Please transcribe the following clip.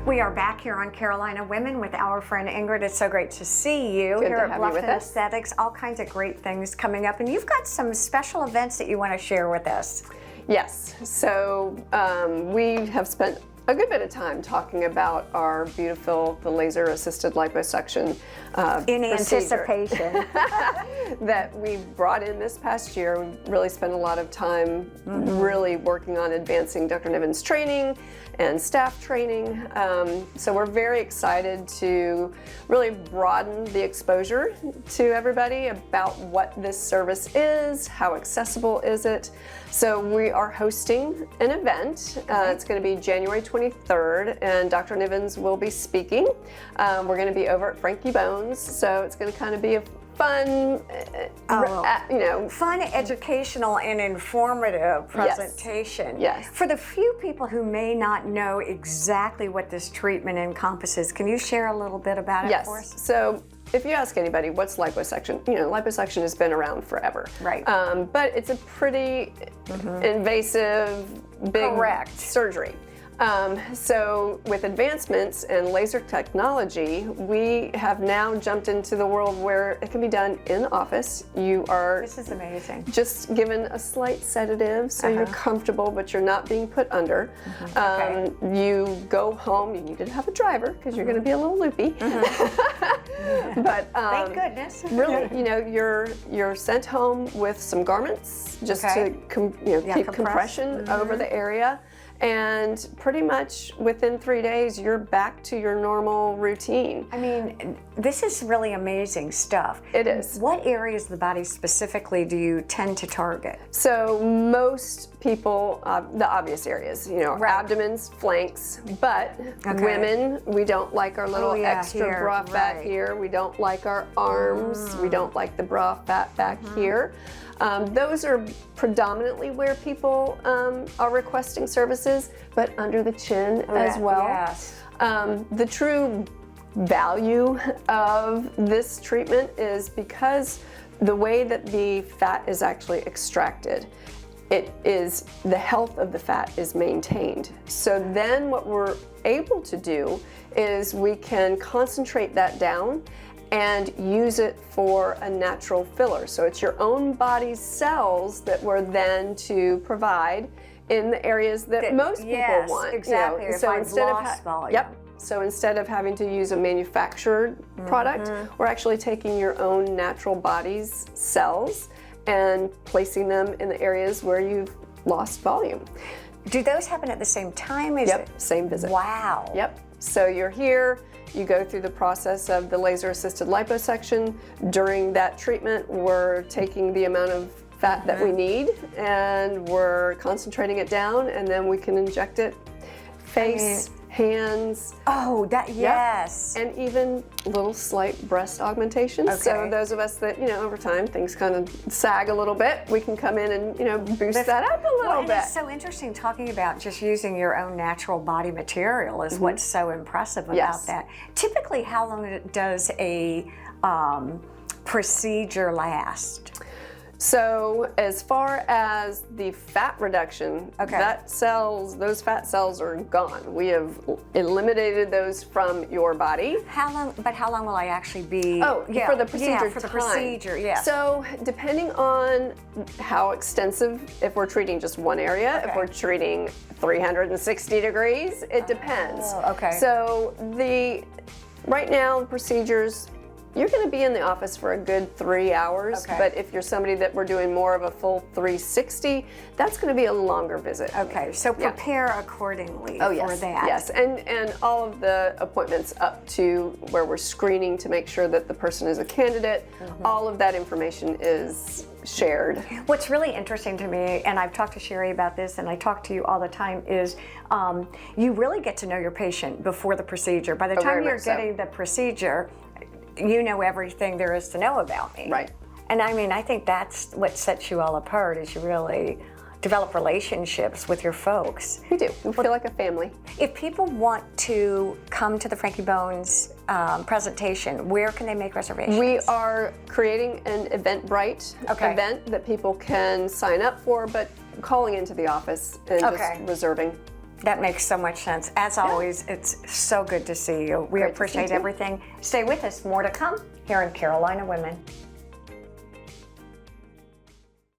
We are back here on Carolina Women with our friend Ingrid. It's so great to see you here at Bluffton Aesthetics. All kinds of great things coming up, and you've got some special events that you want to share with us. Yes, so we have spent a good bit of time talking about our BeautiFill, the laser-assisted liposuction in anticipation that we brought in this past year. We really spent a lot of time really working on advancing Dr. Nivens' training and staff training. So we're very excited to really broaden the exposure to everybody about what this service is, how accessible is it. So we are hosting an event. It's going to be January 23rd, and Dr. Nivens will be speaking. We're going to be over at Frankie Bones, so it's going to kind of be a fun, fun, educational, and informative presentation. Yes. For the few people who may not know exactly what this treatment encompasses, can you share a little bit about it for us? Yes. So if you ask anybody, what's liposuction? Liposuction has been around forever. Right. But it's a pretty invasive, big surgery. So with advancements in laser technology, we have now jumped into the world where it can be done in office. You are This is amazing. Just given a slight sedative so you're comfortable, but you're not being put under. You go home, you need to have a driver because you're going to be a little loopy. But thank goodness. Really, you're sent home with some garments just to keep compression over the area. And pretty much within 3 days, you're back to your normal routine. I mean, this is really amazing stuff. It is. What areas of the body specifically do you tend to target? So most people, the obvious areas, abdomens, flanks, but women, we don't like our little extra bra fat here. We don't like our arms. We don't like the bra fat back here. Those are predominantly where people are requesting services, but under the chin as well. Yes. The true value of this treatment is because the way that the fat is actually extracted, the health of the fat is maintained. So then what we're able to do is we can concentrate that down and use it for a natural filler. So it's your own body's cells that we're then to provide in the areas that most people want. Exactly. So instead of having to use a manufactured product, we're actually taking your own natural body's cells and placing them in the areas where you've lost volume. Do those happen at the same time? Same visit. Wow. Yep. So you're here, you go through the process of the laser-assisted liposuction. During that treatment, we're taking the amount of fat that we need and we're concentrating it down, and then we can inject it face, hands. Oh, yes. And even little slight breast augmentations. So those of us that, over time things kind of sag a little bit, we can come in and, boost that up a little bit. It's so interesting talking about just using your own natural body material is what's so impressive about that. Typically, how long does a procedure last? So as far as the fat reduction, those fat cells are gone. We have eliminated those from your body. How long will I actually be? For the procedure Yeah, for the procedure, yes. So depending on how extensive, if we're treating just one area, if we're treating 360 degrees, it depends. So right now, the procedures, you're going to be in the office for a good 3 hours, but if you're somebody that we're doing more of a full 360, that's going to be a longer visit. So prepare accordingly for that. Yes, and all of the appointments up to where we're screening to make sure that the person is a candidate, all of that information is shared. What's really interesting to me, and I've talked to Sherry about this, and I talk to you all the time, is you really get to know your patient before the procedure. By the time you're getting the procedure, you know everything there is to know about me. Right. And I mean, I think that's what sets you all apart, is you really develop relationships with your folks. We do. We feel like a family. If people want to come to the Frankie Bones presentation, where can they make reservations? We are creating an Eventbrite event that people can sign up for, but calling into the office and just reserving. That makes so much sense. As always, it's so good to see you. We Great to see appreciate you. everything. Stay with us. More to come here in Carolina Women.